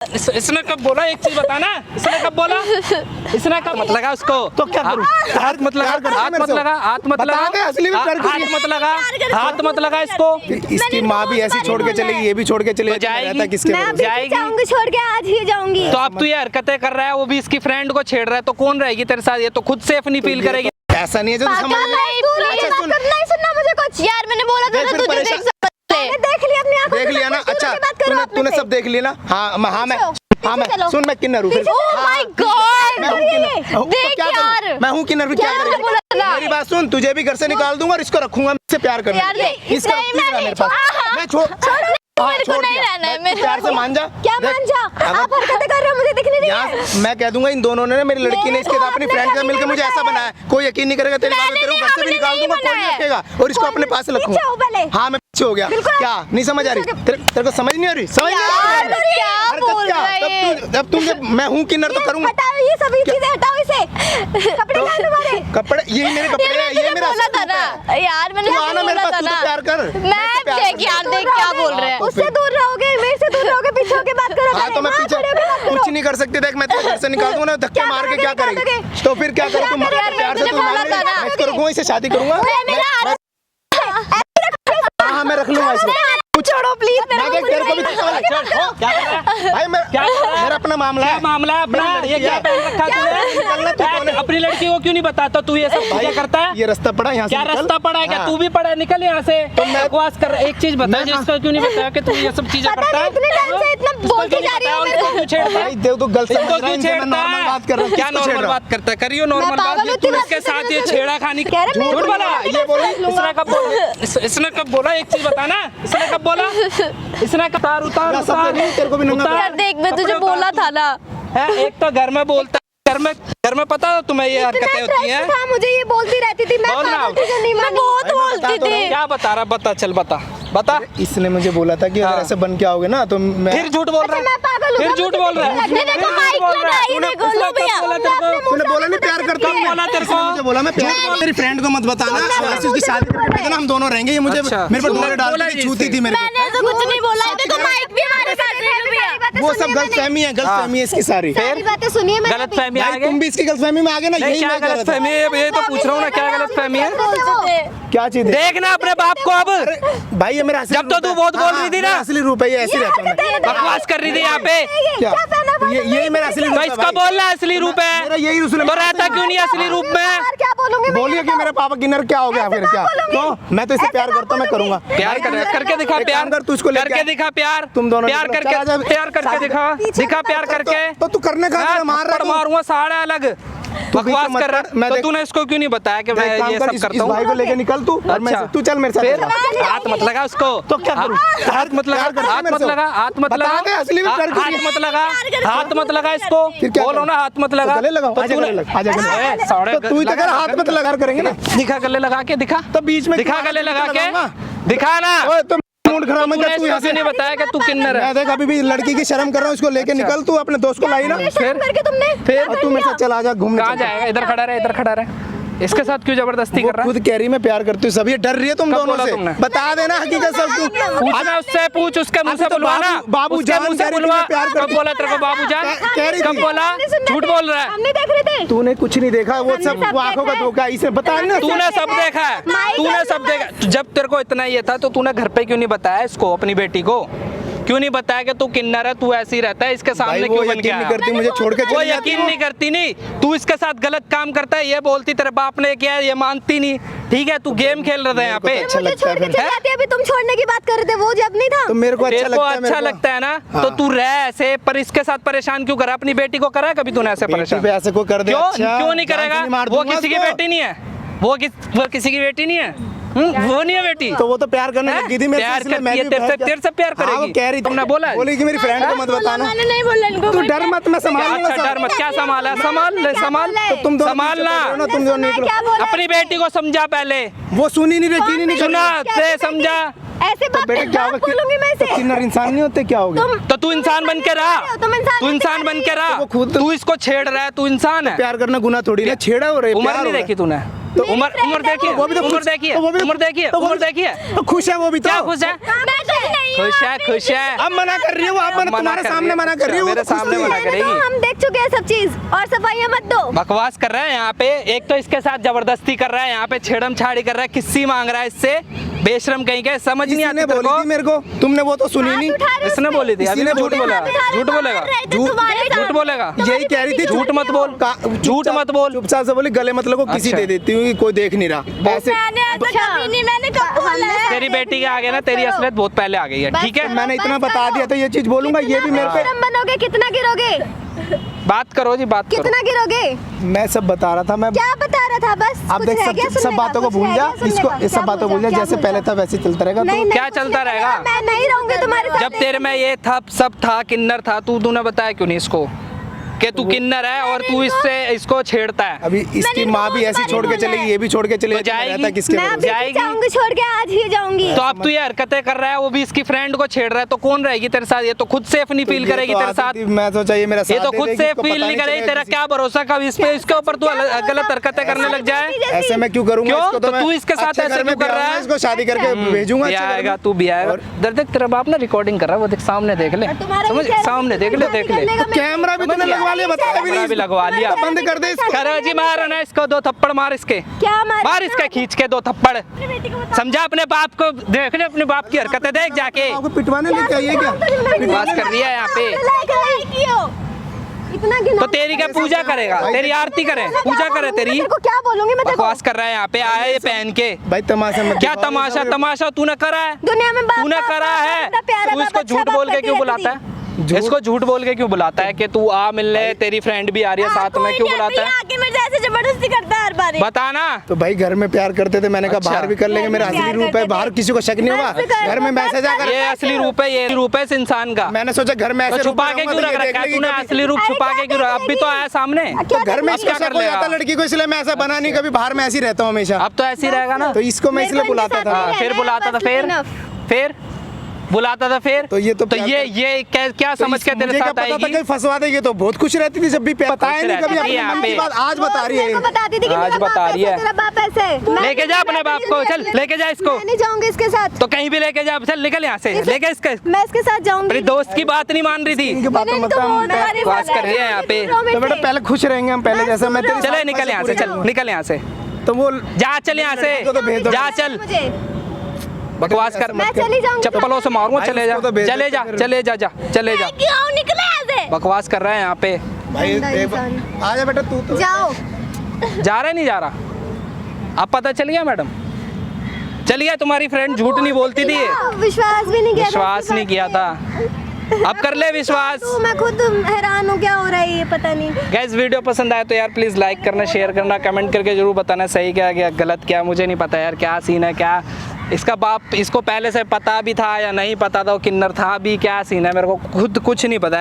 इसने कब बोला? एक चीज बताना, इसने कब बोला? इसने कब मत लगा उसको? तो क्या करूं? हाथ मत लगा, हाथ मत लगा, हाथ मत लगा, असली में प्यार हाथ मत लगा, हाथ मत लगा इसको। इसकी माँ भी ऐसी छोड़ के चलेगी, ये भी छोड़ के चलेगी, जाएगी किसके जाएगी? जाऊंगी छोड़ के, आज ही जाऊंगी। तो अब तू ये हरकतें कर रहा है, वो भी इसकी फ्रेंड को छेड़ रहा है, तो कौन रहेगी तेरे साथ? ये तो खुद सेफ नहीं फील करेगी। ऐसा नहीं है जो समझ नहीं सुनना मुझे कुछ यार, मैंने बोला था तुझे देख लिया अपनी आंखों से। देख लिया ना? अच्छा तूने सब देख लिया ना? हाँ मैं सुन, मैं किन्नर हूँ। ओह माय गॉड, देख यार मैं हूँ किन्नर भी, क्या करेगी? मेरी बात सुन, तुझे भी घर से निकाल दूंगा और इसको रखूंगा मुझसे प्यार करने। इसका मेरे पास मैं छोड़ मेरे को नहीं रहना है, मेरे प्यार से मान जा। क्या मान जा? आप हरकतें कर रहे हो, मुझे दिख नहीं रही है। मैं कह दूंगा इन दोनों ने, मेरी लड़की ने इसके साथ अपनी फ्रेंड के साथ मिलकर मुझे ऐसा बनाया। कोई यकीन नहीं करेगा तेरी बात, तेरे को घर से भी निकाल दूंगा, कोई नहीं रखेगा और इसको अपने पास रखूंगा। हाँ मैं पीछे हो गया। क्या नहीं समझ आ रही? तेरे को समझ नहीं आ रही? समझ नहीं आ रही? जब तुम मैं हूँ किन्नर तो करूंगा। हटाओ ये सभी चीजें, हटाओ इसे। कपड़े डाल तुम्हारे, कपड़े यही मेरे कपड़े हैं, ये मेरा बोला था ना यार, मैंने बोला था ना प्यार कर। मैं देख यार, देख क्या बोल रहे हैं। उससे दूर रहोगे, मेरे से दूर रहोगे, पीछे होके बात करो। हाँ तो मैं पीछे कुछ नहीं कर सकती। देख मैं तेरे घर से निकाल दूंगा ना, धक्के मार के क्या करेगी? तो फिर क्या करूँ? तुम प्यार से मैं करूँगा, इसे शादी करूंगा। हाँ मैं रख लूंगा इसको। छोड़ो प्लीज, भाई मेरा अपना मामला है। मामला अपना, ये क्या पहन रखा तूने? अपनी लड़की को क्यों नहीं बताता? तू ये सब चीजें करता है? ये रास्ता पड़ा यहाँ से, क्या रास्ता पड़ा है? क्या तू भी पड़ा है? निकल यहाँ से। तुम बकवास कर। एक चीज बता, जिसको क्यों नहीं बताया कि तू ये सब चीजें करता है? इतना बोलती जा रही है। तो बात कर रहा है। क्या नॉर्मल बात करता है? करियो नॉर्मल बात। तू इसके साथ ये छेड़ा खानी झूठ बोला। ये बोला इसने कब बोला? इसने कब बोला? एक चीज बताना, इसने कब बोला? इसने उतार उतार उतार। तेरे को भी नंगा यार देख, मैं तुझे बोला था ना। है एक तो घर में बोलता, घर में पता है तुम्हें ये हरकतें होती हैं। हाँ, मुझे ये बोलती रहती थी, मैं बहुत बोलती थी। क्या बता रहा? बता, चल बता बता। इसने मुझे बोला था कि अगर ऐसे बन के आओगे ना तो मैं फिर झूठ बोल रहा है, फिर झूठ बोल रहा है। तूने बोला नहीं प्यार करता हूँ, बोला तेरे को? मुझे बोला मैं प्यार। मेरी फ्रेंड को मत बताना, ऐसे उसकी शादी करके भेजना, हम दोनों रहेंगे। ये मुझे मेरे पर डोरे डाल के छूती थी मेरे को। मैंने तो कुछ नहीं बोला। देखो माइक भी हमारे साथ है। वो सब गलतफहमी है, गलतफहमी है इसकी सारी। बातें सुनिए, गलतफहमी आ गई। तुम भी इसकी गलतफहमी में आ गए ना। यही क्या गलतफहमी है? ये तो पूछ रहा हूँ ना, क्या गलतफहमी है? क्या चीज? देखना अपने बाप को अब। भाई ये मेरा जब तो तू बहुत बोल रही थी ना, असली रूप है, ये ऐसे रहता हूँ। बकवास कर रही थी यहाँ पे। क्या ये मेरा असली रूप तो है? इसका बोलना असली रूप है। मेरा यही उसने तो रहता क्यों नहीं असली रूप में? क्या बोलूंगी? बोलिए कि मेरे पापा किन्नर क्या हो गया फिर? क्या तो मैं तो इसे प्यार करता हूँ, मैं करूंगा प्यार करके दिखा। प्यार कर, तू इसको करके दिखा। प्यार तुम दोनों प्यार करके दिखा प्यार करके। तो तू करने का मार रहा है। मारूंगा साढ़े अलग। बकवास कर रहा है। तो तूने इसको क्यों नहीं बताया कि मैं ये सब करता हूँ? भाई को लेके निकल तू और मैं तू चल मेरे साथ। हाथ मत लगा उसको। तो क्या करूं? हाथ मत लगा, हाथ मत लगा, हाथ मत लगा, असली में प्यार हाथ मत लगा, हाथ मत लगा इसको। बोलो ना हाथ मत लगा। गले लगाओ, आजा गले लगा, आजा गले। तो तू ही तो कर, हाथ मत लगा करेंगे ना। दिखा गले लगा के, दिखा तो बीच में दिखा गले लगा के, दिखा ना। तुम मूड खराब मत कर। तू ऐसे नहीं बताया कि तू किन्नर है। मैं देख अभी भी लड़की की शर्म कर रहा हूँ, इसको लेके निकल। तू अपने दोस्त को लाई ना फिर तू मेरे साथ चला जा घूमने। कहाँ जाएगा? इधर खड़ा रहे, इधर खड़ा रहे। इसके साथ क्यों जबरदस्ती कर रहा है? खुद कह रही मैं प्यार करती हूँ, सब ये डर रही है तुम दोनों से। बता देना हकीकत सब। तू पूछना उससे, पूछ उसके मुंह से बुलवाना। बाबू जान मुंह से बुलवा। कब बोला तेरे को बाबू जान? कब बोला? झूठ बोल रहा है। हम नहीं देख रहे थे। तूने कुछ नहीं देखा, वो सब आंखों का धोखा। इसे बता ना। तूने सब देखा है, तूने सब देखा। जब तेरे को इतना ये था तो तूने घर पे क्यों नहीं बताया इसको, अपनी बेटी को क्यों नहीं बताया कि तू किन्नर है, तू ऐसे ही रहता है? इसके सामने क्यों बन गया? करती मुझे छोड़ के वो यकीन नहीं करती। नहीं, तू इसके साथ गलत काम करता है, ये बोलती तेरे बाप ने किया, ये मानती नहीं। ठीक है, तू गेम खेल रहा था यहाँ पे। अच्छा लगता है फिर। अभी तुम छोड़ने की बात कर रहे थे, वो जब नहीं था। तो मेरे को अच्छा लगता है ना। तो तू रह ऐसे, पर इसके साथ परेशान क्यों करा? अपनी बेटी को करा कभी तूने ऐसे परेशान? ऐसे को कर दे। क्यों नहीं करेगा? वो किसी की बेटी नहीं है। वो किसी की बेटी नहीं है। वो नहीं है बेटी। तो वो तो प्यार करने लगी थी। प्यार करती है तेरे से प्यार करेगी। कह रही तुमने बोला? बोली कि मेरी फ्रेंड को मत बताना। मैंने नहीं बोला इनको। तू डर मत, मैं संभालूंगा। अच्छा डर मत। क्या संभाला? संभाल। तो तुम दोनों संभालना। तुम दोनों निकलो। अपनी बेटी को समझा पहले। वो सुनी नहीं रही, नहीं सुना से समझा। ऐसे बात क्या बोलूंगी मैं इसे? किन्नर इंसान नहीं होते क्या हो गया? तो तू इंसान बन के रहा। तू इंसान बन के रहा। तू इसको छेड़ रहा है, तू इंसान है। प्यार करना गुनाह थोड़ी ना। छेड़ा हो रही है। उम्र नहीं देखी तूने? तो उम्र देखी है, वो भी तो उम्र देखी है, उम्र देखी है, उम्र देखी है। खुश है वो भी। क्या खुश है? खुश है खुश है। अब मना कर रही हो आप, तुम्हारे सामने मना कर रही हो, मेरे सामने मना करेगी। हम देख चुके हैं सब चीज, और सफाइयाँ मत दो। बकवास कर रहा है यहाँ पे, एक तो इसके साथ जबरदस्ती कर रहा है, यहाँ पे छेड़म छाड़ी कर रहा है, किस्सी मांग रहा है इससे, बेशरम कहीं के, समझ नहीं आती तेरे को। मेरे को तुमने वो तो सुनी नहीं, इसने बोली थी, अभी इसने झूठ बोली। बोला, झूठ बोलेगा, झूठ बोलेगा, यही कह रही थी, झूठ मत बोल, झूठ मत बोल। चुपचाप से बोली गले मत लगो, किसी अच्छा। दे देती हूँ, कोई देख नहीं रहा ऐसे। मैंने कब बोला है? तेरी बेटी के आगे ना तेरी असलियत बहुत पहले आ गई है, ठीक है। मैंने इतना बता दिया तो ये चीज बोलूंगा, ये भी मेरे पे। बनोगे, कितना गिरोगे, बात करो जी, बात करो। कितना गिरोगे? मैं सब बता रहा था, मैं क्या बता रहा था? बस आप कुछ देख रह गया सब सुनने बातों का? को कुछ भूल रह जा, गया सुनने इसको का? इस सब क्या बातों को भूल जा, क्या जैसे भूल पहले जा? था वैसे चलता रहेगा। नहीं, तो नहीं, क्या कुछ चलता नहीं रहेगा? मैं नहीं रहूंगी तुम्हारे साथ। जब तेरे में ये था, सब था, किन्नर था, तूने बताया क्यों नहीं इसको कि तू किन्नर है और तू इससे इसको छेड़ता है? अभी इसकी माँ भी ऐसी छोड़ के चलेगी, ये भी छोड़ के चलेगी, तो जाएगी। रहता किसके मैं भरोसे? अभी जाएगी। जाऊंगी, छोड़ के आज ही जाऊंगी। तो अब तू ये हरकतें कर रहा है, वो भी इसकी फ्रेंड को छेड़ रहा है, तो कौन रहेगी तेरे साथ? ये तो खुद सेफ नहीं तो फील ये करेगी तो तेरे आती साथ, थी, मैं सोचा ये मेरा ये साथ तो दे खुद देगी, सेफ इसको फील पता नहीं करेगी। चलेगा तेरा किसी- क्या भरोसा कब इस पे, इसके ऊपर तू गलत हरकतें करने लग जाए? ऐसे मैं क्यों करूंगा? क्यों? इसको तो मैं तू इसके साथ अच्छे ऐसे घर में क्यों कर रहा ब्याह है? इसको शादी करके भेजूंगा भी अच्छे घर आएगा, में। तू भी आएगा। और दर देख तेरा बाप ना रिकॉर्डिंग कर रहा है, वो देख सामने देख ले, तुम्हारा समझ, भी चेहरा सामने देख ले, देख ले। कैमरा भी तूने लगवा लिया, बताया भी कैमरा नहीं। भी लगवा लिया। तो बंद कर दे इसको। करो जी, मारो ना इसको, 2 थप्पड़ मार इसके, क्या मार इसके खींच के 2 थप्पड़। समझा? अपने बाप को देख ले, अपने बाप की हरकतें देख जाके। आपको पिटवाने लेके आई है क्या? बकवास कर रही है यहाँ पे। इतना गिना तो तेरी क्या पूजा करेगा? तेरी आरती करे, पूजा करे तेरी? तेरे को क्या बोलूंगी मैं? तेरे को बकवास कर रहा है यहाँ पे, आया ये पहन के। भाई तमाशा मत क्या दिखाओ, तमाशा? ये तमाशा तूने करा है, दुनिया में बाप तूने बाप करा बाप है। इतना प्यारा तू बाप, इसको अच्छा झूठ बाप बोल के करती क्यों रहती बुलाता थी। है? इसको झूठ बोल के क्यों बुलाता है कि तू आ मिलने, तेरी फ्रेंड भी आ रही है साथ में, क्यों बुलाता है? आके मेरे जैसे जबरदस्ती करता है हर बार। बताना। तो भाई घर में प्यार करते थे, मैंने कहा अच्छा। बाहर भी कर लेंगे, मेरा घर में असली प्यार रूप है, करते बाहर थे। किसी को शक नहीं होगा। बस कर, घर में मैसेज आकर ये असली रूप है, ये रूप है इस इंसान का। मैंने सोचा घर में तो ऐसे छुपा के क्यों रख रखा है तूने? असली रूप छुपा के क्यों? अब भी तो आया सामने। तो घर में अब इसका क्या कर शक हो लेगा? जाता लड़की को, इसलिए मैं ऐसा बना नहीं, कभी बाहर में ऐसे ही रहता हूँ हमेशा। अब तो ऐसे ही रहेगा ना। तो इसको मैं इसलिए बुलाता था। हाँ, फिर बुलाता था, फिर बुलाता था, फिर तो ये तो प्यार ये क्या तो समझ के मुझे तेरे क्या साथ पता था आएगी? कि फंसवा देगी, तो बहुत खुश रहती थी जब भी बताया नहीं कभी रहती थी अपने यहाँ मन की पे। बात, आज बता रही है। बताती थी कि आज मेरा बाप बता रही ऐसे, है। तेरा बाप ऐसे। लेके जा अपने बाप को, चल लेके जा इसको। मैं नहीं जाऊंगी इसके साथ। तो कहीं भी लेके जा, चल निकल यहाँ से, लेके इसके। मैं इसके साथ जाऊंगी। अपनी दोस्त की बात नहीं मान रही थी, इनकी बातों मत बकवास कर रही है यहाँ पे। तो बेटा पहले खुश रहेंगे हम, पहले जैसा मैं तेरी चले निकल यहाँ से, चल निकल यहाँ से, तो वो जा चल यहाँ से, तो भेज दो। जा चल, मुझे बकवास कर, मैं चली जाऊंगी। चप्पलों से मारूंगा। भाई, चले जा, उसको तो भेज चले दो, जा, फिर- चले जा, जा चले जा। क्यों निकले ऐसे? बकवास कर रहा है यहाँ पे। भाई गंदा देख, इंसान। आ जा बेटा तू तो। जाओ। जा रहा है नहीं जा रहा? अब पता चल गया मैडम, चल गया। तुम्हारी फ्रेंड झूठ नहीं बोलती थी, विश्वास भी नहीं किया था विश्वास इसकी नहीं बात किया पे। था, अब कर ले विश्वास। तो मैं खुद हैरान हूँ, क्या हो रहा है ये पता नहीं। गाइस वीडियो पसंद आए तो यार प्लीज़ लाइक करना, शेयर करना, कमेंट करके जरूर बताना सही क्या क्या गलत क्या, मुझे नहीं पता यार क्या सीन है। क्या इसका बाप, इसको पहले से पता भी था या नहीं पता था वो किन्नर था भी, क्या सीन है मेरे को खुद कुछ नहीं पता है।